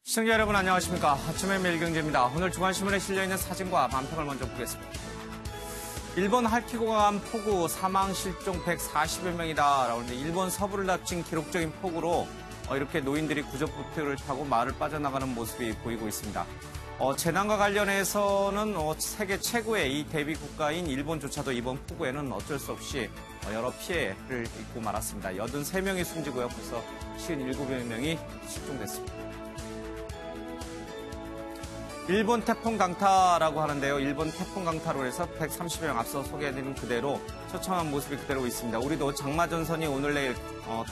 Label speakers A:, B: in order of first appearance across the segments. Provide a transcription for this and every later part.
A: 시청자 여러분 안녕하십니까. 아침의 매일경제입니다. 오늘 중앙신문에 실려있는 사진과 만평을 먼저 보겠습니다. 일본 할키고가 간 폭우 사망 실종 140여 명이다. 라고 하는데 일본 서부를 닥친 기록적인 폭우로 이렇게 노인들이 구조보트를 타고 마을을 빠져나가는 모습이 보이고 있습니다. 재난과 관련해서는 세계 최고의 이 대비 국가인 일본조차도 이번 폭우에는 어쩔 수 없이 여러 피해를 입고 말았습니다. 83명이 숨지고요. 벌써 57명이 실종됐습니다. 일본 태풍 강타라고 하는데요. 일본 태풍 강타로 해서 130여 명 앞서 소개해드린 그대로 처참한 모습이 그대로 있습니다. 우리도 장마전선이 오늘 내일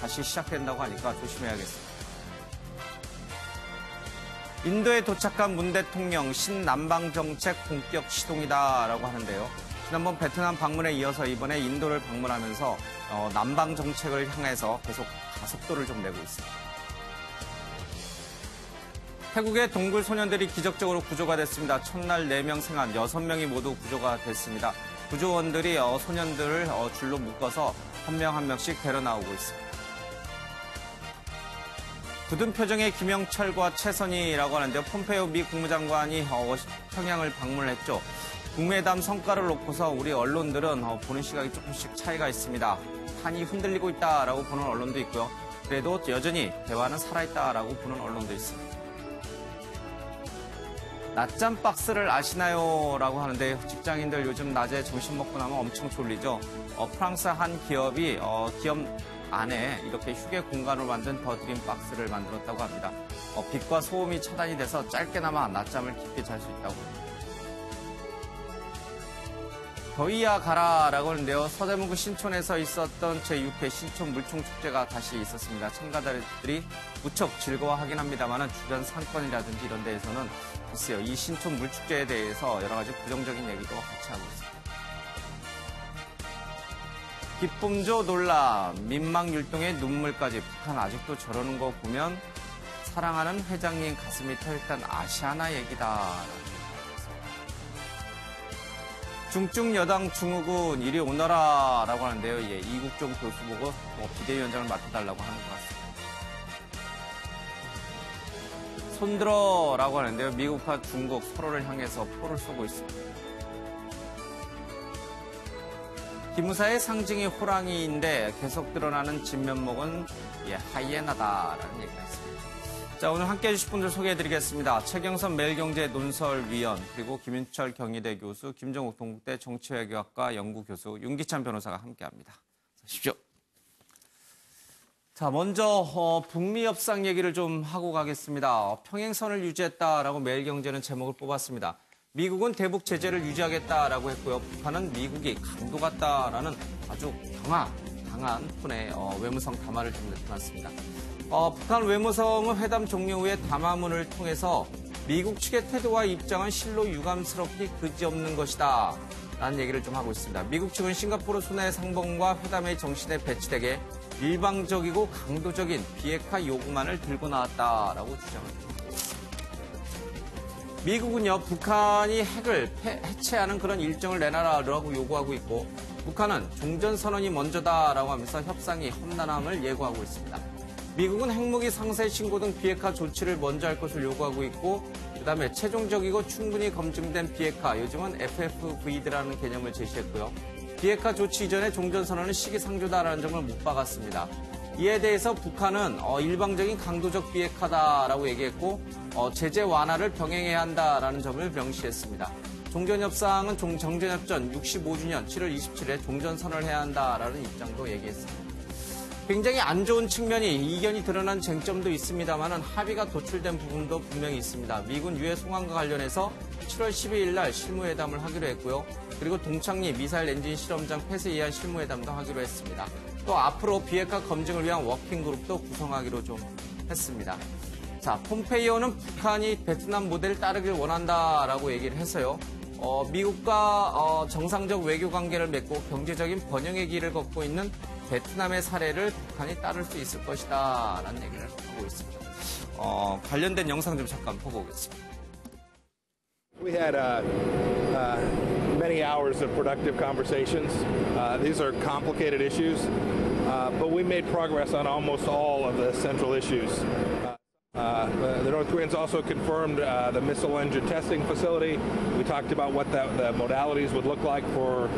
A: 다시 시작된다고 하니까 조심해야겠습니다. 인도에 도착한 문 대통령 신남방 정책 본격 시동이다라고 하는데요. 지난번 베트남 방문에 이어서 이번에 인도를 방문하면서 남방 정책을 향해서 계속 가속도를 좀 내고 있습니다. 태국의 동굴 소년들이 기적적으로 구조가 됐습니다. 첫날 4명 생還, 6명이 모두 구조가 됐습니다. 구조원들이 소년들을 줄로 묶어서 한 명 한 명씩 데려 나오고 있습니다. 굳은 표정의 김영철과 최선희라고 하는데요. 폼페이오 미 국무장관이 평양을 방문을 했죠. 북미회담 성과를 놓고서 우리 언론들은 보는 시각이 조금씩 차이가 있습니다. 판이 흔들리고 있다라고 보는 언론도 있고요. 그래도 여전히 대화는 살아있다라고 보는 언론도 있습니다. 낮잠 박스를 아시나요? 라고 하는데 직장인들 요즘 낮에 점심 먹고 나면 엄청 졸리죠. 프랑스 한 기업이 기업 안에 이렇게 휴게 공간으로 만든 더 드림 박스를 만들었다고 합니다. 빛과 소음이 차단이 돼서 짧게나마 낮잠을 깊게 잘 수 있다고 합니다. 더위야 가라라고 하는데요. 서대문구 신촌에서 있었던 제6회 신촌 물총축제가 다시 있었습니다. 참가자들이 무척 즐거워하긴 합니다만 주변 상권이라든지 이런 데에서는 글쎄요, 이 신촌 물축제에 대해서 여러 가지 부정적인 얘기도 같이 하고 있습니다. 기쁨조 논란, 민망율동의 눈물까지 북한 아직도 저러는 거 보면 사랑하는 회장님 가슴이 터일단 아시아나 얘기다. 중증 여당 중후군 이리 오너라 라고 하는데요. 이국종 교수 보고 비대위원장을 맡아달라고 하는 것 같습니다. 손들어 라고 하는데요. 미국과 중국 서로를 향해서 포를 쏘고 있습니다. 기무사의 상징이 호랑이인데 계속 드러나는 진면목은 하이에나다라는 얘기가 있습니다. 자, 오늘 함께 해주실 분들 소개해드리겠습니다. 최경선 매일경제 논설위원, 그리고 김윤철 경희대 교수, 김정욱 동국대 정치외교학과 연구교수, 윤기찬 변호사가 함께합니다. 오십시오. 자, 먼저 북미 협상 얘기를 좀 하고 가겠습니다. 평행선을 유지했다라고 매일경제는 제목을 뽑았습니다. 미국은 대북 제재를 유지하겠다라고 했고요. 북한은 미국이 강도 같다라는 아주 강한 톤의 외무성 담화를 좀 나타났습니다. 북한 외무성은 회담 종료 후에 담화문을 통해서 미국 측의 태도와 입장은 실로 유감스럽기 그지없는 것이다 라는 얘기를 좀 하고 있습니다. 미국 측은 싱가포르 순회 상봉과 회담의 정신에 배치되게 일방적이고 강도적인 비핵화 요구만을 들고 나왔다라고 주장합니다. 미국은요, 북한이 핵을 해체하는 그런 일정을 내놔라라고 요구하고 있고, 북한은 종전선언이 먼저다라고 하면서 협상이 험난함을 예고하고 있습니다. 미국은 핵무기 상세 신고 등 비핵화 조치를 먼저 할 것을 요구하고 있고, 그다음에 최종적이고 충분히 검증된 비핵화, 요즘은 FFV라는 개념을 제시했고요. 비핵화 조치 이전에 종전선언은 시기상조다라는 점을 못 박았습니다. 이에 대해서 북한은 일방적인 강도적 비핵화다라고 얘기했고, 제재 완화를 병행해야 한다라는 점을 명시했습니다. 종전협상은 정전협전 65주년 7월 27일에 종전선언을 해야 한다라는 입장도 얘기했습니다. 굉장히 안 좋은 측면이 이견이 드러난 쟁점도 있습니다만 합의가 도출된 부분도 분명히 있습니다. 미군 유해 송환과 관련해서 7월 12일 날 실무회담을 하기로 했고요. 그리고 동창리 미사일 엔진 실험장 폐쇄 이한 실무회담도 하기로 했습니다. 또 앞으로 비핵화 검증을 위한 워킹그룹도 구성하기로 좀 했습니다. 자, 폼페이오는 북한이 베트남 모델을 따르길 원한다라고 얘기를 해서요. 미국과 정상적 외교 관계를 맺고 경제적인 번영의 길을 걷고 있는 베트남의 사례를 북한이 따를 수 있을 것이다 라는 얘기를 하고 있습니다. 관련된 영상 좀 잠깐 보고 오겠습니다.
B: We had many hours of productive conversations. These are complicated issues, but we made progress on almost all of the central issues. The North Koreans also confirmed the missile engine testing facility. We talked about what the modalities would look like for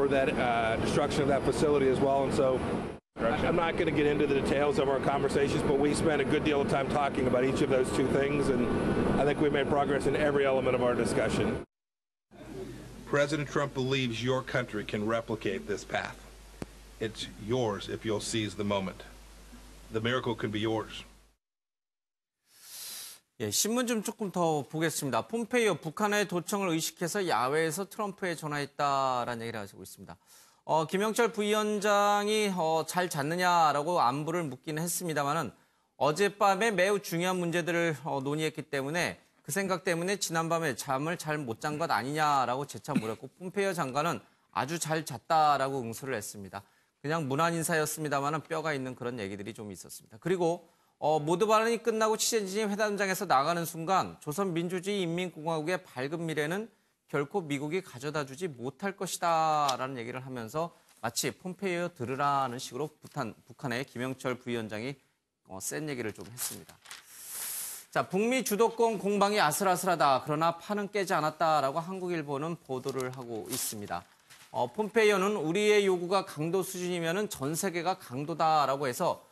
B: that destruction of that facility as well. And so I'm not going to get into the details of our conversations, but we spent a good deal of time talking about each of those two things, and I think we made progress in every element of our discussion. President Trump believes your country can replicate this path. It's yours if you'll seize the moment. The miracle can be yours.
A: 예, 신문 좀 조금 더 보겠습니다. 폼페이오 북한의 도청을 의식해서 야외에서 트럼프에 전화했다라는 얘기를 하시고 있습니다. 김영철 부위원장이 잘 잤느냐라고 안부를 묻기는 했습니다만은 어젯밤에 매우 중요한 문제들을 논의했기 때문에 그 생각 때문에 지난밤에 잠을 잘 못 잔 것 아니냐라고 재차 물었고 폼페이오 장관은 아주 잘 잤다라고 응수를 했습니다. 그냥 무난 인사였습니다만은 뼈가 있는 그런 얘기들이 좀 있었습니다. 그리고 모두 발언이 끝나고 취재진이 회담장에서 나가는 순간 조선민주주의 인민공화국의 밝은 미래는 결코 미국이 가져다 주지 못할 것이다 라는 얘기를 하면서 마치 폼페이오 들으라는 식으로 북한의 김영철 부위원장이 센 얘기를 좀 했습니다. 자, 북미 주도권 공방이 아슬아슬하다. 그러나 판은 깨지 않았다라고 한국일보는 보도를 하고 있습니다. 폼페이오는 우리의 요구가 강도 수준이면은 전 세계가 강도다라고 해서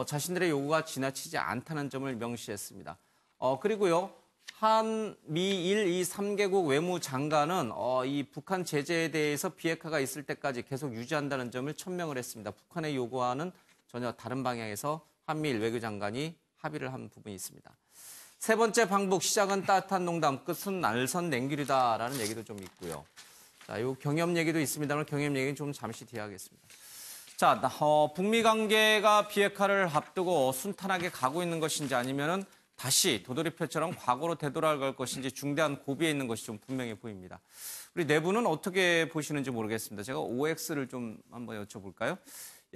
A: 자신들의 요구가 지나치지 않다는 점을 명시했습니다. 그리고요, 한미일 이 3개국 외무장관은 이 북한 제재에 대해서 비핵화가 있을 때까지 계속 유지한다는 점을 천명을 했습니다. 북한의 요구와는 전혀 다른 방향에서 한미일 외교장관이 합의를 한 부분이 있습니다. 세 번째 방북, 시작은 따뜻한 농담, 끝은 날선 냉귤이다라는 얘기도 좀 있고요. 자, 요 경협 얘기도 있습니다만 경협 얘기는 좀 잠시 뒤에 하겠습니다. 자, 북미 관계가 비핵화를 앞두고 순탄하게 가고 있는 것인지 아니면은 다시 도돌이표처럼 과거로 되돌아갈 것인지 중대한 고비에 있는 것이 좀 분명해 보입니다. 우리 내부는 어떻게 보시는지 모르겠습니다. 제가 OX를 좀 한번 여쭤볼까요?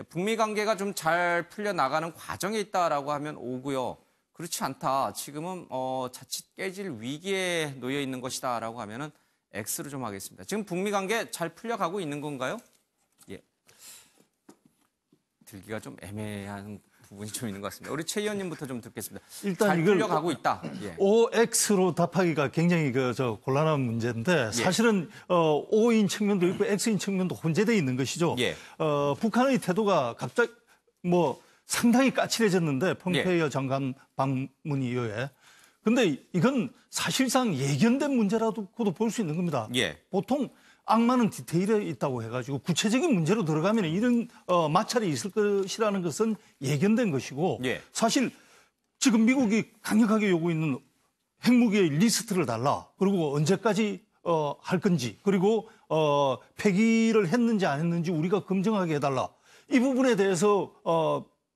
A: 북미 관계가 좀 잘 풀려나가는 과정에 있다라고 하면 O고요. 그렇지 않다. 지금은 자칫 깨질 위기에 놓여 있는 것이다라고 하면은 X로 좀 하겠습니다. 지금 북미 관계 잘 풀려가고 있는 건가요? 예. 들기가 좀 애매한 부분이 좀 있는 것 같습니다. 우리 최 의원님부터 좀 듣겠습니다.
C: 일단
A: 잘
C: 이걸
A: 풀려가고 있다. 예.
C: OX로 답하기가 굉장히 곤란한 문제인데 사실은 O인 측면도 있고 X인 측면도 혼재되어 있는 것이죠.
A: 예.
C: 북한의 태도가 갑자기 상당히 까칠해졌는데 폼페이오 장관 방문 이후에. 근데 이건 사실상 예견된 문제라고도 볼 수 있는 겁니다.
A: 예.
C: 보통 악마는 디테일에 있다고 해가지고 구체적인 문제로 들어가면 이런 마찰이 있을 것이라는 것은 예견된 것이고
A: 예.
C: 사실 지금 미국이 강력하게 요구있는 핵무기의 리스트를 달라. 그리고 언제까지 할 건지 그리고 폐기를 했는지 안 했는지 우리가 검증하게 해달라. 이 부분에 대해서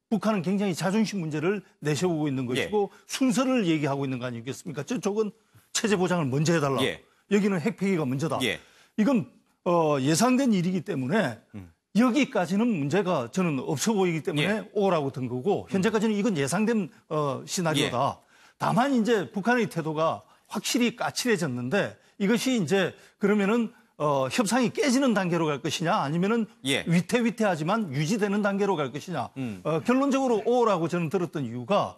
C: 북한은 굉장히 자존심 문제를 내세우고 있는 것이고 순서를 얘기하고 있는 거 아니겠습니까? 저쪽은 체제 보장을 먼저 해달라. 여기는 핵 폐기가 먼저다. 이건 예상된 일이기 때문에 여기까지는 문제가 저는 없어 보이기 때문에 O라고 든 거고 현재까지는 이건 예상된 시나리오다. 다만 이제 북한의 태도가 확실히 까칠해졌는데 이것이 이제 그러면은 협상이 깨지는 단계로 갈 것이냐 아니면은 위태위태하지만 유지되는 단계로 갈 것이냐. 결론적으로 O라고 저는 들었던 이유가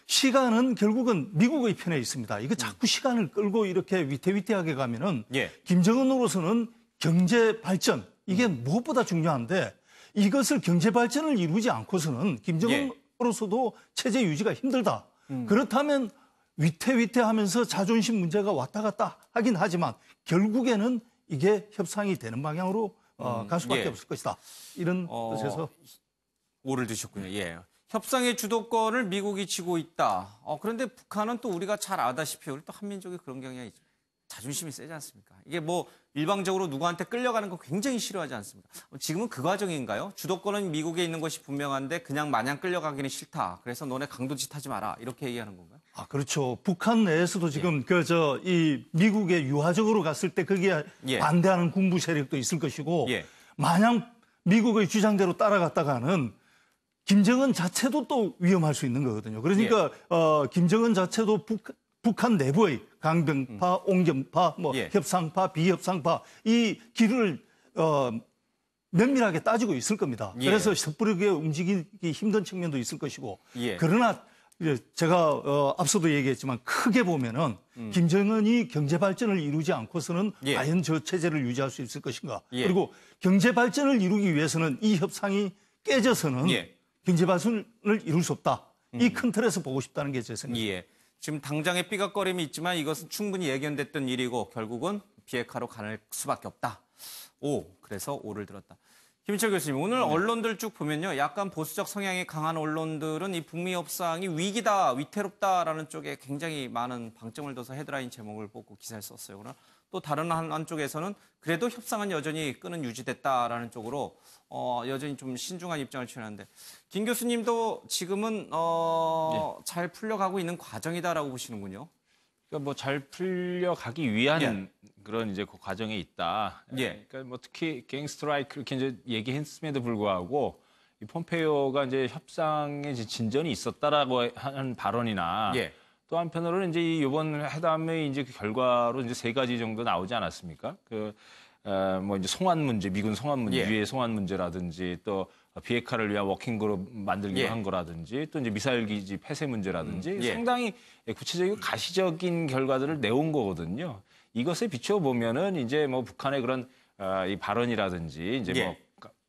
C: 시간은 결국은 미국의 편에 있습니다. 이거 자꾸 시간을 끌고 이렇게 위태위태하게 가면은 김정은으로서는 경제 발전 이게 무엇보다 중요한데 이것을 경제 발전을 이루지 않고서는 김정은으로서도 체제 유지가 힘들다. 그렇다면 위태위태하면서 자존심 문제가 왔다 갔다 하긴 하지만 결국에는 이게 협상이 되는 방향으로 갈 수밖에 없을 것이다. 이런 뜻에서
A: 오를 드셨군요. 예. 협상의 주도권을 미국이 쥐고 있다. 그런데 북한은 또 우리가 잘 아다시피 우리 또 한민족이 그런 경향이 있죠. 자존심이 세지 않습니까? 이게 뭐 일방적으로 누구한테 끌려가는 거 굉장히 싫어하지 않습니까? 지금은 그 과정인가요? 주도권은 미국에 있는 것이 분명한데 그냥 마냥 끌려가기는 싫다. 그래서 너네 강도짓 하지 마라. 이렇게 얘기하는 건가요?
C: 그렇죠. 북한 내에서도 지금 이 미국에 유화적으로 갔을 때 거기에 반대하는 군부 세력도 있을 것이고 마냥 미국의 주장대로 따라갔다가는 김정은 자체도 또 위험할 수 있는 거거든요. 그러니까 김정은 자체도 북한 내부의 강병파, 옹경파, 협상파, 비협상파 이 길을 면밀하게 따지고 있을 겁니다. 그래서 섣부르게 움직이기 힘든 측면도 있을 것이고 그러나 이제 제가 앞서도 얘기했지만 크게 보면은 김정은이 경제 발전을 이루지 않고서는
A: 예.
C: 과연 저 체제를 유지할 수 있을 것인가.
A: 예.
C: 그리고 경제 발전을 이루기 위해서는 이 협상이 깨져서는
A: 예.
C: 경제 발전을 이룰 수 없다. 이 큰 틀에서 보고 싶다는 게 제 생각입니다.
A: 예. 지금 당장의 삐걱거림이 있지만 이것은 충분히 예견됐던 일이고 결국은 비핵화로 갈 수밖에 없다. 그래서 오를 들었다. 김인철 교수님, 오늘 언론들 쭉 보면요. 약간 보수적 성향이 강한 언론들은 이 북미 협상이 위기다, 위태롭다라는 쪽에 굉장히 많은 방점을 둬서 헤드라인 제목을 뽑고 기사를 썼어요. 그러나 또 다른 한쪽에서는 그래도 협상은 여전히 끈은 유지됐다라는 쪽으로 여전히 좀 신중한 입장을 취하는데 김 교수님도 지금은 잘 풀려가고 있는 과정이다라고 보시는군요.
D: 그러니까 뭐 잘 풀려가기 위한
A: 예.
D: 그런 이제 그 과정에 있다.
A: 예.
D: 그러니까 뭐 특히 갱 스트라이크 이렇게 이제 얘기했음에도 불구하고 이 폼페이오가 이제 협상에 이제 진전이 있었다라고 하는 발언이나
A: 예.
D: 또 한편으로는 이제 이번 회담의 이제 그 결과로 이제 3가지 정도 나오지 않았습니까? 뭐 이제 송환 문제, 미군 송환 문제,
A: 예.
D: 유해 송환 문제라든지 또 비핵화를 위한 워킹그룹 만들기로
A: 예.
D: 한 거라든지 또 이제 미사일 기지 폐쇄 문제라든지
A: 예.
D: 상당히 구체적이고 가시적인 결과들을 내온 거거든요. 이것에 비춰 보면은 이제 뭐 북한의 그런 이 발언이라든지 이제
A: 예.
D: 뭐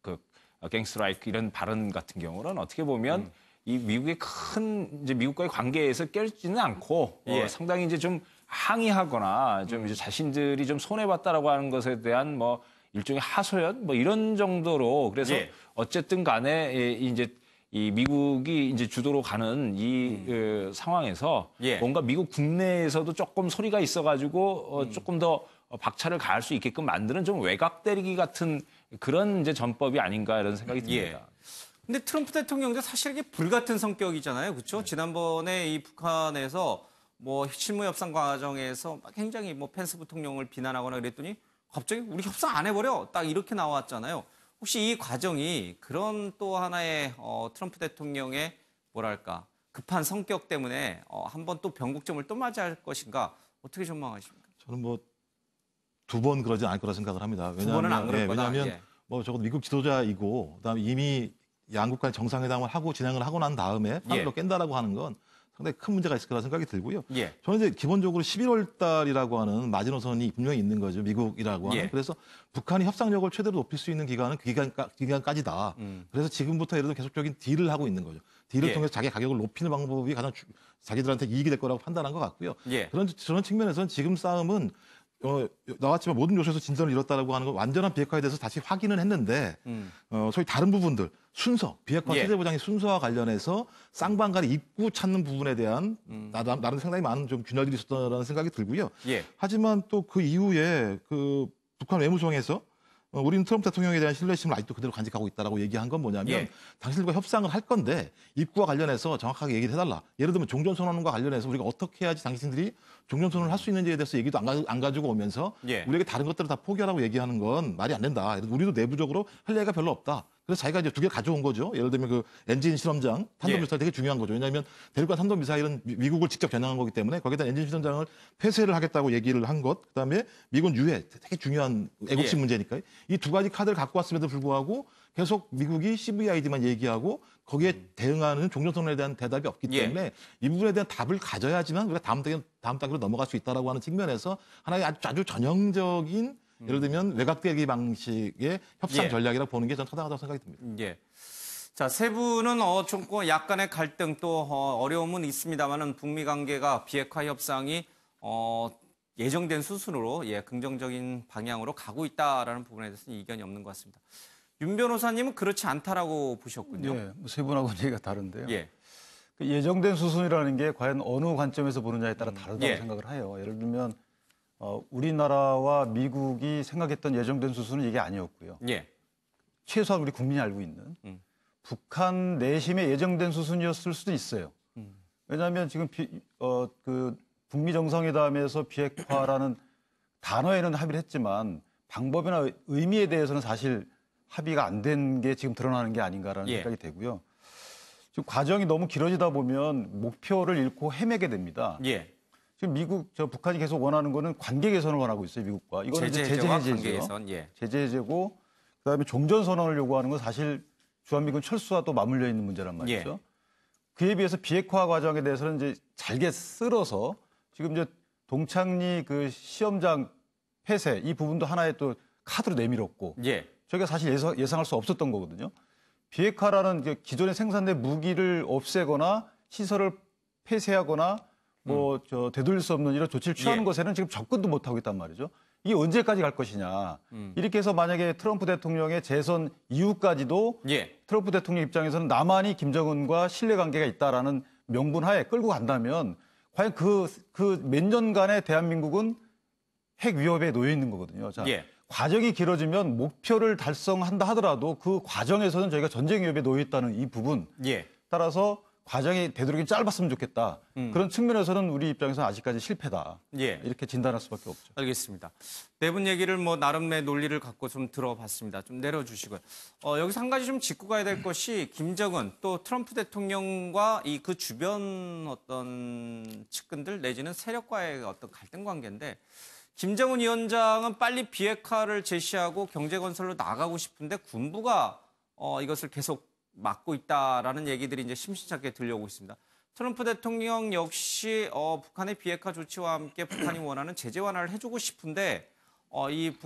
D: 그 갱스트라이크 이런 발언 같은 경우는 어떻게 보면 이 미국의 큰 이제 미국과의 관계에서 껴있지는 않고
A: 예.
D: 상당히 이제 좀 항의하거나 좀 이제 자신들이 좀 손해봤다라고 하는 것에 대한 뭐 일종의 하소연 뭐 이런 정도로 그래서
A: 예.
D: 어쨌든 간에 이제 이 미국이 이제 주도로 가는 이 상황에서
A: 예.
D: 뭔가 미국 국내에서도 조금 소리가 있어가지고 조금 더 박차를 가할 수 있게끔 만드는 좀 외곽 때리기 같은 그런 이제 전법이 아닌가 이런 생각이 듭니다.
A: 근데 트럼프 대통령도 사실 이게 불같은 성격이잖아요. 그렇죠? 지난번에 이 북한에서 뭐 실무 협상 과정에서 막 굉장히 뭐 펜스 부통령을 비난하거나 그랬더니 갑자기 우리 협상 안 해버려. 딱 이렇게 나왔잖아요. 혹시 이 과정이 그런 또 하나의 트럼프 대통령의 뭐랄까 급한 성격 때문에 한번 또 변곡점을 또 맞이할 것인가 어떻게 전망하십니까?
E: 저는 뭐 2번 그러지 않을 거라 생각을 합니다.
A: 두 번은 안 그럴 거다.
E: 왜냐하면
A: 예.
E: 뭐 적어도 미국 지도자이고 그다음에 이미 양국 간 정상회담을 하고 진행을 하고 난 다음에 판으로 깬다라고 하는 건 상당히 큰 문제가 있을 거라 생각이 들고요.
A: 예.
E: 저는 이제 기본적으로 11월 달이라고 하는 마지노선이 분명히 있는 거죠. 미국이라고 하는.
A: 예.
E: 그래서 북한이 협상력을 최대로 높일 수 있는 기간은 그 기간까지다. 그래서 지금부터 예를 들어 계속적인 딜을 하고 있는 거죠. 딜을
A: 예.
E: 통해서 자기 가격을 높이는 방법이 가장 자기들한테 이익이 될 거라고 판단한 것 같고요.
A: 예.
E: 그런 측면에서는 지금 싸움은 나왔지만 모든 요소에서 진전을 이뤘다라고 하는 건 완전한 비핵화에 대해서 다시 확인은 했는데 소위 다른 부분들 순서 비핵화
A: 예.
E: 체제 보장의 순서와 관련해서 쌍방간의 입구 찾는 부분에 대한 나름 상당히 많은 좀 균열들이 있었다는 생각이 들고요.
A: 예.
E: 하지만 또 그 이후에 그 북한 외무성에서 우리는 트럼프 대통령에 대한 신뢰심을 아직도 그대로 간직하고 있다라고 얘기한 건 뭐냐면
A: 예.
E: 당신들과 협상을 할 건데 입구와 관련해서 정확하게 얘기를 해달라. 예를 들면 종전선언과 관련해서 우리가 어떻게 해야지 당신들이 종전선언을 할 수 있는지에 대해서 얘기도 안 가지고 오면서
A: 예.
E: 우리에게 다른 것들을 다 포기하라고 얘기하는 건 말이 안 된다. 우리도 내부적으로 할 얘기가 별로 없다. 그래서 자기가 이제 2개 가져온 거죠. 예를 들면 그 엔진 실험장, 탄도미사일 되게 중요한 거죠. 왜냐하면 대륙간 탄도미사일은 미국을 직접 겨냥한 거기 때문에 거기다 엔진 실험장을 폐쇄를 하겠다고 얘기를 한 것. 그다음에 미군 유해, 되게 중요한 애국심
A: 예.
E: 문제니까요. 이 2가지 카드를 갖고 왔음에도 불구하고 계속 미국이 CVID만 얘기하고 거기에 대응하는 종전선언에 대한 대답이 없기
A: 예.
E: 때문에 이 부분에 대한 답을 가져야지만 우리가 다음 단계로 넘어갈 수 있다라고 하는 측면에서 하나의 아주 전형적인 예를 들면 외곽대기 방식의 협상
A: 예.
E: 전략이라고 보는 게 저는 타당하다고 생각이 듭니다.
A: 예. 자, 세 분은 좀 약간의 갈등 또 어려움은 있습니다만은 북미 관계가 비핵화 협상이 예정된 수순으로 긍정적인 방향으로 가고 있다라는 부분에 대해서는 이견이 없는 것 같습니다. 윤 변호사님은 그렇지 않다라고 보셨군요.
F: 예, 세 분하고는 얘기가 다른데요.
A: 예.
F: 그 예정된 수순이라는 게 과연 어느 관점에서 보느냐에 따라 다르다고
A: 예.
F: 생각을 해요. 예를 들면 우리나라와 미국이 생각했던 예정된 수순은 이게 아니었고요.
A: 예.
F: 최소한 우리 국민이 알고 있는 북한 내심의 예정된 수순이었을 수도 있어요. 왜냐하면 지금 그 북미 정상회담에서 비핵화라는 단어에는 합의를 했지만 방법이나 의미에 대해서는 사실 합의가 안 된 게 지금 드러나는 게 아닌가라는
A: 예.
F: 생각이 되고요. 지금 과정이 너무 길어지다 보면 목표를 잃고 헤매게 됩니다.
A: 예.
F: 지금 북한이 계속 원하는 거는 관계 개선을 원하고 있어요, 미국과. 이거는 이제 제재
A: 제재와
F: 해제죠.
A: 관계 개선. 예.
F: 제재 해제고, 그다음에 종전 선언을 요구하는 건 사실 주한미군 철수와 또 맞물려 있는 문제란 말이죠. 그에 비해서 비핵화 과정에 대해서는 이제 잘게 쓸어서 지금 이제 동창리 그 시험장 폐쇄 이 부분도 하나의 또 카드로 내밀었고
A: 예.
F: 저희가 사실 예상할 수 없었던 거거든요. 비핵화라는 기존에 생산된 무기를 없애거나 시설을 폐쇄하거나 뭐 되돌릴 수 없는 이런 조치를 취하는
A: 예.
F: 것에는 지금 접근도 못 하고 있단 말이죠. 이게 언제까지 갈 것이냐. 이렇게 해서 만약에 트럼프 대통령의 재선 이후까지도
A: 예.
F: 트럼프 대통령 입장에서는 남한이 김정은과 신뢰관계가 있다라는 명분하에 끌고 간다면 과연 그 몇 년간의 대한민국은 핵 위협에 놓여 있는 거거든요. 자,
A: 예.
F: 과정이 길어지면 목표를 달성한다 하더라도 그 과정에서는 저희가 전쟁 위협에 놓여 있다는 이 부분
A: 예.
F: 따라서 과정이 되도록이면 짧았으면 좋겠다. 그런 측면에서는 우리 입장에서는 아직까지 실패다.
A: 예.
F: 이렇게 진단할 수밖에 없죠.
A: 알겠습니다. 내분 얘기를 뭐 나름의 논리를 갖고 좀 들어봤습니다. 좀 내려주시고요. 여기서 한 가지 좀 짚고 가야 될 것이 김정은 또 트럼프 대통령과 이 그 주변 어떤 측근들 내지는 세력과의 어떤 갈등 관계인데 김정은 위원장은 빨리 비핵화를 제시하고 경제 건설로 나가고 싶은데 군부가 이것을 계속 막고 있다라는 얘기들이 이제 심심찮게 들려오고 있습니다. 트럼프 대통령 역시 북한의 비핵화 조치와 함께 북한이 원하는 제재 완화를 해주고 싶은데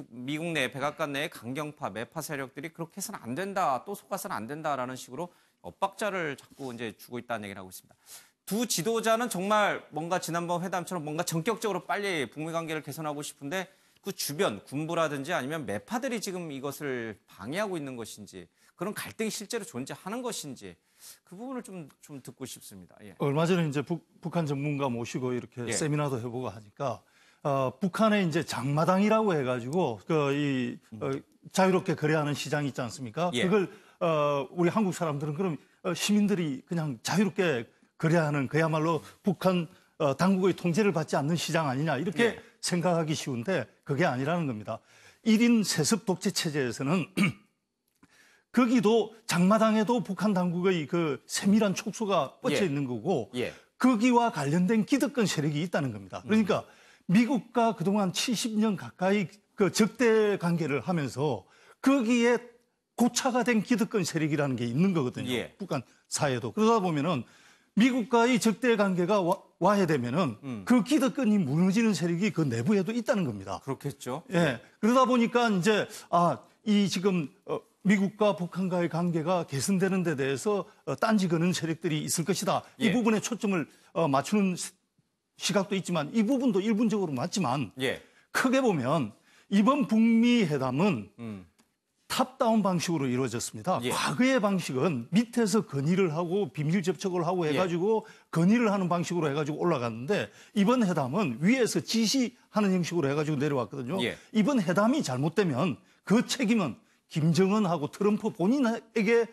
A: 미국 내 백악관 내의 강경파 매파 세력들이 그렇게 해서는 안 된다, 또 속아서는 안 된다라는 식으로 엇박자를 자꾸 이제 주고 있다는 얘기를 하고 있습니다. 두 지도자는 정말 뭔가 지난번 회담처럼 뭔가 전격적으로 빨리 북미 관계를 개선하고 싶은데 그 주변 군부라든지 아니면 매파들이 지금 이것을 방해하고 있는 것인지 그런 갈등이 실제로 존재하는 것인지 그 부분을 좀 듣고 싶습니다. 예.
C: 얼마 전에 이제 북한 전문가 모시고 이렇게
A: 예.
C: 세미나도 해보고 하니까 북한에 이제 장마당이라고 해가지고 자유롭게 거래하는 시장이 있지 않습니까?
A: 예.
C: 그걸 우리 한국 사람들은 그럼 시민들이 그냥 자유롭게 거래하는 그야말로 북한 당국의 통제를 받지 않는 시장 아니냐 이렇게
A: 예.
C: 생각하기 쉬운데 그게 아니라는 겁니다. 1인 세습 독재 체제에서는 거기도 장마당에도 북한 당국의 그 세밀한 촉수가 뻗쳐
A: 예.
C: 있는 거고
A: 예.
C: 거기와 관련된 기득권 세력이 있다는 겁니다. 그러니까 미국과 그동안 70년 가까이 그 적대 관계를 하면서 거기에 고차가 된 기득권 세력이라는 게 있는 거거든요.
A: 예.
C: 북한 사회도. 그러다 보면은 미국과의 적대 관계가 와야 되면은 그 기득권이 무너지는 세력이 그 내부에도 있다는 겁니다.
A: 그렇겠죠.
C: 예. 그러다 보니까 이제 이 지금 미국과 북한과의 관계가 개선되는 데 대해서 딴지 거는 세력들이 있을 것이다.
A: 예.
C: 이 부분에 초점을 맞추는 시각도 있지만 이 부분도 일분적으로 맞지만
A: 예.
C: 크게 보면 이번 북미 회담은 탑다운 방식으로 이루어졌습니다.
A: 예.
C: 과거의 방식은 밑에서 건의를 하고 비밀 접촉을 하고 해가지고 건의를 하는 방식으로 해가지고 올라갔는데 이번 회담은 위에서 지시하는 형식으로 해가지고 내려왔거든요.
A: 예.
C: 이번 회담이 잘못되면 그 책임은 김정은하고 트럼프 본인에게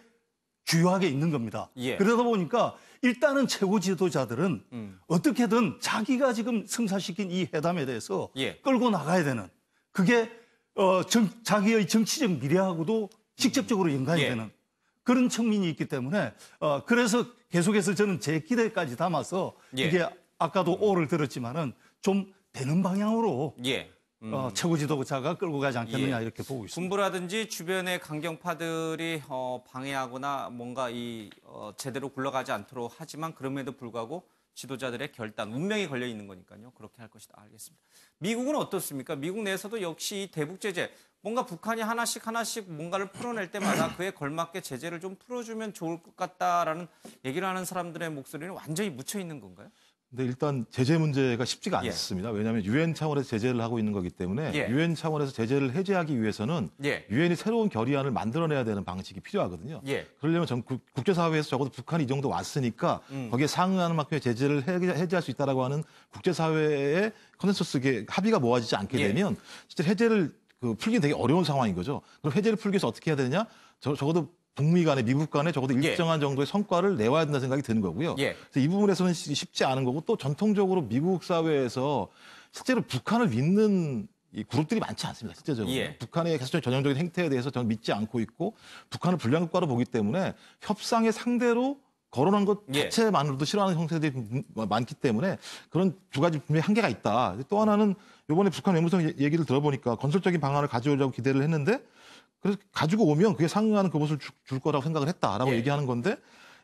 C: 주요하게 있는 겁니다.
A: 예.
C: 그러다 보니까 일단은 최고 지도자들은 어떻게든 자기가 지금 성사시킨 이 회담에 대해서
A: 예.
C: 끌고 나가야 되는 그게 자기의 정치적 미래하고도 직접적으로 연관이
A: 예.
C: 되는 그런 측면이 있기 때문에 그래서 계속해서 저는 제 기대까지 담아서
A: 예.
C: 이게 아까도 오를 들었지만은 좀 되는 방향으로
A: 예.
C: 최고 지도자가 끌고 가지 않겠느냐
A: 예.
C: 이렇게 보고 있습니다.
A: 군부라든지 주변의 강경파들이 방해하거나 뭔가 제대로 굴러가지 않도록 하지만 그럼에도 불구하고 지도자들의 결단, 운명이 걸려 있는 거니까요. 그렇게 할 것이다. 알겠습니다. 미국은 어떻습니까? 미국 내에서도 역시 이 대북 제재, 뭔가 북한이 하나씩 뭔가를 풀어낼 때마다 그에 걸맞게 제재를 좀 풀어주면 좋을 것 같다라는 얘기를 하는 사람들의 목소리는 완전히 묻혀 있는 건가요?
E: 근데 일단 제재 문제가 쉽지가
A: 예.
E: 않습니다. 왜냐하면 유엔 차원에서 제재를 하고 있는 거기 때문에
A: 예.
E: 유엔 차원에서 제재를 해제하기 위해서는
A: 예.
E: 유엔이 새로운 결의안을 만들어내야 되는 방식이 필요하거든요.
A: 예.
E: 그러려면 국제사회에서 적어도 북한이 이 정도 왔으니까 거기에 상응하는 만큼의 제재를 해제할 수 있다라고 하는 국제사회의 컨센서스 합의가 모아지지 않게
A: 예.
E: 되면 진짜 해제를 풀기 되게 어려운 상황인 거죠. 그럼 해제를 풀기 위해서 어떻게 해야 되느냐? 적어도 북미 간에 미국 간에 적어도
A: 예.
E: 일정한 정도의 성과를 내와야 된다는 생각이 드는 거고요.
A: 예.
E: 그래서 이 부분에서는 쉽지 않은 거고 또 전통적으로 미국 사회에서 실제로 북한을 믿는 이 그룹들이 많지 않습니다. 실제적으로.
A: 예.
E: 북한의 계속적인 전형적인 행태에 대해서 저는 믿지 않고 있고 북한을 불량국가로 보기 때문에 협상의 상대로 거론한 것
A: 예.
E: 자체만으로도 싫어하는 형태들이 많기 때문에 그런 두 가지 분명히 한계가 있다. 또 하나는 이번에 북한 외무성 얘기를 들어보니까 건설적인 방안을 가져오려고 기대를 했는데 그래서 가지고 오면 그게 상응하는 그것을 줄 거라고 생각을 했다라고
A: 예.
E: 얘기하는 건데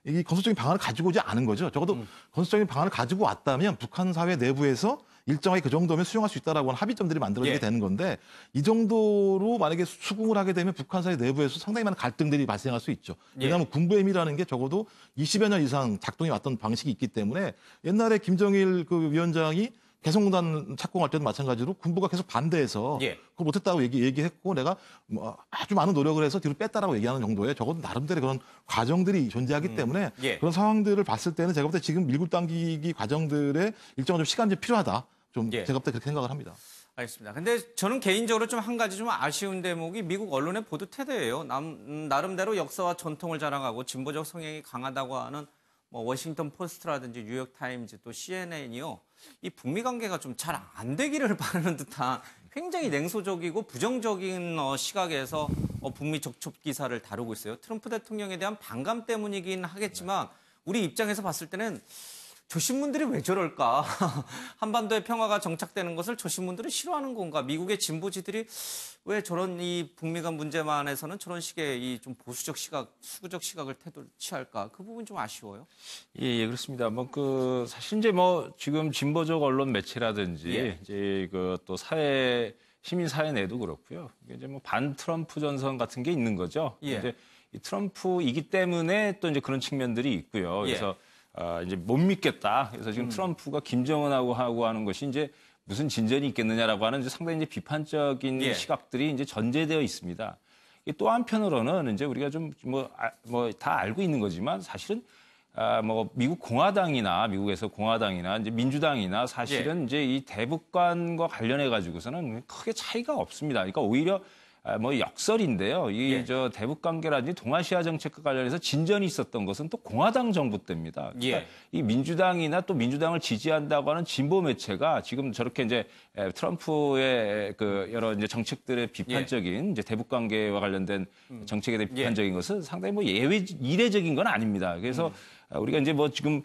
E: 이 건설적인 방안을 가지고 오지 않은 거죠. 적어도 건설적인 방안을 가지고 왔다면 북한 사회 내부에서 일정하게 그 정도면 수용할 수 있다라고 하는 합의점들이 만들어지게
A: 예.
E: 되는 건데 이 정도로 만약에 수긍을 하게 되면 북한 사회 내부에서 상당히 많은 갈등들이 발생할 수 있죠.
A: 예.
E: 왜냐하면 군부임이라는 게 적어도 20여 년 이상 작동해 왔던 방식이 있기 때문에 옛날에 김정일 그 위원장이 개성공단 착공할 때도 마찬가지로 군부가 계속 반대해서
A: 예.
E: 그걸 못했다고 얘기했고 내가 뭐 아주 많은 노력을 해서 뒤로 뺐다라고 얘기하는 정도의 적어도 나름대로 그런 과정들이 존재하기 때문에
A: 예.
E: 그런 상황들을 봤을 때는 제가 볼 때 지금 밀고 당기기 과정들의 일정한 좀 시간이 필요하다. 좀
A: 예.
E: 제가 볼 때 그렇게 생각을 합니다.
A: 알겠습니다. 근데 저는 개인적으로 좀 한 가지 좀 아쉬운 대목이 미국 언론의 보도 태도예요. 나름대로 역사와 전통을 자랑하고 진보적 성향이 강하다고 하는 뭐 워싱턴 포스트라든지 뉴욕 타임즈 또 CNN이요. 이 북미 관계가 좀 잘 안 되기를 바라는 듯한 굉장히 냉소적이고 부정적인 시각에서 북미 접촉 기사를 다루고 있어요. 트럼프 대통령에 대한 반감 때문이긴 하겠지만 우리 입장에서 봤을 때는 저 신문들이 왜 저럴까? 한반도의 평화가 정착되는 것을 저 신문들은 싫어하는 건가? 미국의 진보지들이 왜 저런 이 북미 간 문제만에서는 저런 식의 이 좀 보수적 시각, 수구적 시각을 태도를 취할까? 그 부분 좀 아쉬워요.
D: 예, 그렇습니다. 사실 이제 지금 진보적 언론 매체라든지
A: 예.
D: 이제 또 시민 사회 내도 그렇고요. 이게 이제 반 트럼프 전선 같은 게 있는 거죠.
A: 예.
D: 이제 이 트럼프이기 때문에 또 이제 그런 측면들이 있고요. 그래서 이제 못 믿겠다. 그래서 지금 트럼프가 김정은하고 하는 것이 이제 무슨 진전이 있겠느냐라고 하는 이제 상당히 이제 비판적인
A: 예.
D: 시각들이 이제 전제되어 있습니다. 또 한편으로는 이제 우리가 좀 다 알고 있는 거지만 사실은 미국 공화당이나 미국에서 공화당이나 이제 민주당이나 사실은 이제 이 대북관과 관련해 가지고서는 크게 차이가 없습니다. 그러니까 오히려 역설인데요. 저 대북 관계라든지 동아시아 정책과 관련해서 진전이 있었던 것은 또 공화당 정부 때입니다. 그러니까 이 민주당이나 또 민주당을 지지한다고 하는 진보 매체가 지금 저렇게 이제 트럼프의 그 여러 이제 정책들의 비판적인 이제 대북 관계와 관련된 정책에 대한 비판적인 것은 상당히 이례적인 건 아닙니다. 그래서 우리가 이제 지금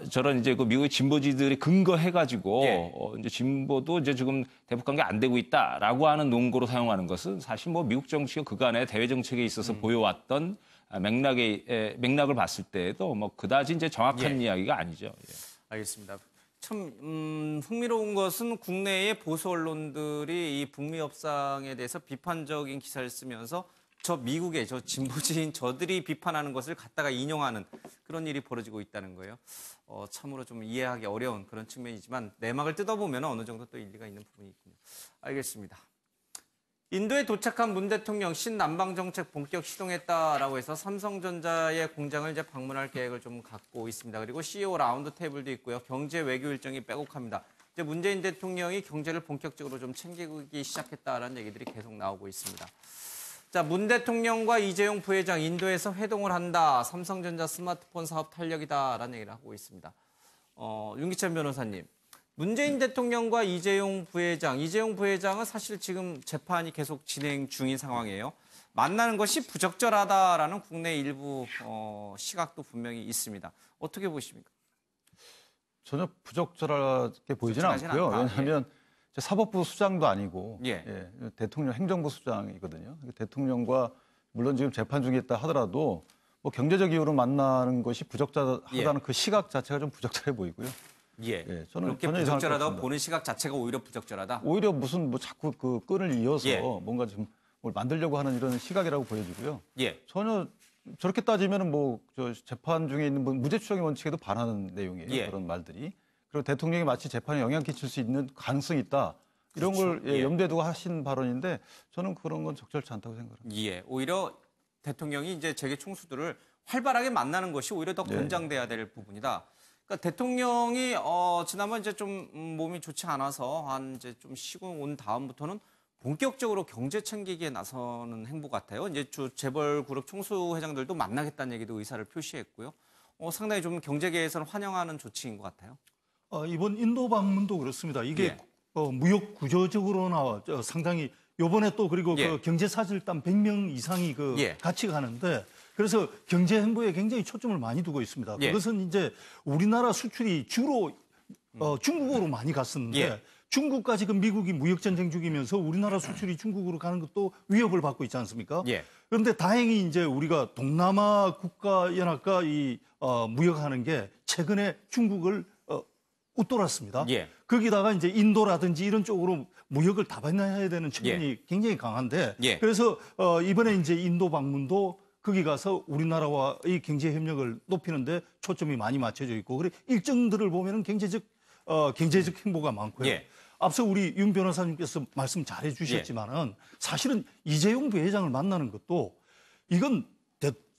D: 저런 이제 그 미국의 진보지들이 근거해가지고 이제 진보도 이제 지금 대북 관계 안 되고 있다라고 하는 논거로 사용하는 것은 사실 미국 정치가 그간의 대외 정책에 있어서 보여왔던 맥락을 봤을 때에도 그다지 이제 정확한 이야기가 아니죠. 예.
A: 알겠습니다. 참 흥미로운 것은 국내의 보수 언론들이 이 북미 협상에 대해서 비판적인 기사를 쓰면서 저 미국의 저 진보지인 저들이 비판하는 것을 갖다가 인용하는 그런 일이 벌어지고 있다는 거예요. 참으로 좀 이해하기 어려운 그런 측면이지만 내막을 뜯어보면 어느 정도 또 일리가 있는 부분이 있군요. 알겠습니다. 인도에 도착한 문 대통령 신남방 정책 본격 시동했다라고 해서 삼성전자의 공장을 이제 방문할 계획을 좀 갖고 있습니다. 그리고 CEO 라운드 테이블도 있고요. 경제 외교 일정이 빼곡합니다. 이제 문재인 대통령이 경제를 본격적으로 좀 챙기기 시작했다라는 얘기들이 계속 나오고 있습니다. 자, 문 대통령과 이재용 부회장 인도에서 회동을 한다. 삼성전자 스마트폰 사업 탄력이다라는 얘기를 하고 있습니다. 윤기찬 변호사님, 문재인 대통령과 이재용 부회장은 사실 지금 재판이 계속 진행 중인 상황이에요. 만나는 것이 부적절하다라는 국내 일부 시각도 분명히 있습니다. 어떻게 보십니까?
F: 전혀 부적절하게 보이지는
A: 부적절하진
F: 않고요.
A: 않다.
F: 왜냐하면 사법부 수장도 아니고
A: 예.
F: 대통령 행정부 수장이거든요. 대통령과 물론 지금 재판 중에 있다 하더라도 경제적 이유로 만나는 것이 부적절하다는 그 시각 자체가 좀 부적절해 보이고요.
A: 저는 그렇게 부적절하다고 보는 시각 자체가 오히려 부적절하다.
F: 오히려 무슨 자꾸 그 끈을 이어서 뭔가 좀 뭘 만들려고 하는 이런 시각이라고 보여지고요. 전혀 저렇게 따지면은 저 재판 중에 있는 무죄 추정의 원칙에도 반하는 내용이에요. 그런 말들이. 그리고 대통령이 마치 재판에 영향 끼칠 수 있는 가능성이 있다. 이런 걸 염두에 두고 하신 발언인데 저는 그런 건 적절치 않다고 생각합니다.
A: 오히려 대통령이 이제 재계 총수들을 활발하게 만나는 것이 오히려 더 권장돼야 될 부분이다. 그러니까 대통령이 지난번 이제 좀 몸이 좋지 않아서 한 이제 좀 쉬고 온 다음부터는 본격적으로 경제 챙기기에 나서는 행보 같아요. 이제 재벌 그룹 총수 회장들도 만나겠다는 얘기도 의사를 표시했고요. 상당히 좀 경제계에서는 환영하는 조치인 것 같아요.
C: 이번 인도 방문도 그렇습니다. 이게 무역 구조적으로나 상당히 요번에 또 그리고 그 경제사절단 100명 이상이 같이 가는데 그래서 경제 행보에 굉장히 초점을 많이 두고 있습니다. 그것은 이제 우리나라 수출이 주로 중국으로 많이 갔었는데 중국과 지금 미국이 무역 전쟁 중이면서 우리나라 수출이 중국으로 가는 것도 위협을 받고 있지 않습니까?
A: 예.
C: 그런데 다행히 이제 우리가 동남아 국가 연합과 무역하는 게 최근에 중국을 웃돌았습니다.
A: 예.
C: 거기다가 이제 인도라든지 이런 쪽으로 무역을 다변화해야 되는 측면이 굉장히 강한데
A: 예.
C: 그래서 이번에 이제 인도 방문도 거기 가서 우리나라와의 경제 협력을 높이는데 초점이 많이 맞춰져 있고 그래 일정들을 보면은 경제적 행보가 많고요.
A: 예.
C: 앞서 우리 윤 변호사님께서 말씀 잘해 주셨지만은 사실은 이재용 부회장을 만나는 것도 이건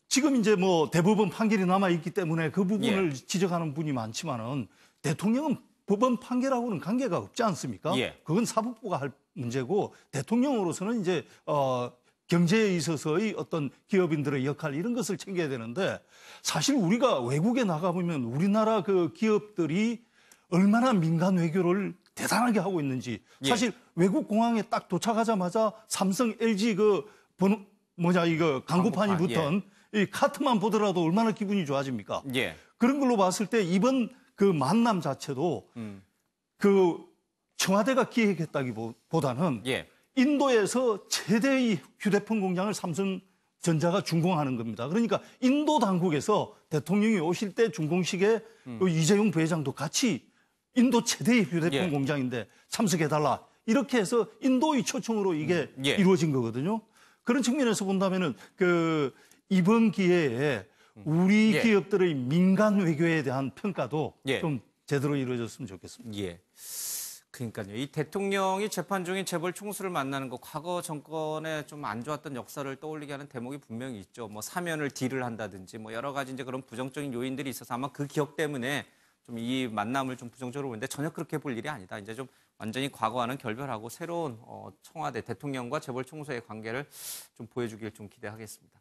C: 지금 이제 뭐 대법원 판결이 남아 있기 때문에 그 부분을 지적하는 분이 많지만은 대통령은 법원 판결하고는 관계가 없지 않습니까?
A: 예.
C: 그건 사법부가 할 문제고 대통령으로서는 이제 경제에 있어서의 어떤 기업인들의 역할 이런 것을 챙겨야 되는데 사실 우리가 외국에 나가보면 우리나라 그 기업들이 얼마나 민간 외교를 대단하게 하고 있는지 사실 외국 공항에 딱 도착하자마자 삼성, LG 광고판이 붙은 이 카트만 보더라도 얼마나 기분이 좋아집니까?
A: 예.
C: 그런 걸로 봤을 때 이번 그 만남 자체도 그 청와대가 기획했다기보다는
A: 예.
C: 인도에서 최대의 휴대폰 공장을 삼성전자가 준공하는 겁니다. 그러니까 인도 당국에서 대통령이 오실 때 준공식에 그 이재용 부회장도 같이 인도 최대의 휴대폰 공장인데 참석해달라. 이렇게 해서 인도의 초청으로 이게 이루어진 거거든요. 그런 측면에서 본다면은 이번 기회에 우리 기업들의 민간 외교에 대한 평가도 좀 제대로 이루어졌으면 좋겠습니다.
A: 예. 그러니까요. 이 대통령이 재판 중인 재벌 총수를 만나는 거 과거 정권에 좀 안 좋았던 역사를 떠올리게 하는 대목이 분명히 있죠. 뭐 사면을 딜을 한다든지 뭐 여러 가지 이제 그런 부정적인 요인들이 있어서 아마 그 기억 때문에 좀 이 만남을 좀 부정적으로 보는데 전혀 그렇게 볼 일이 아니다. 이제 좀 완전히 과거와는 결별하고 새로운 청와대 대통령과 재벌 총수의 관계를 좀 보여주길 좀 기대하겠습니다.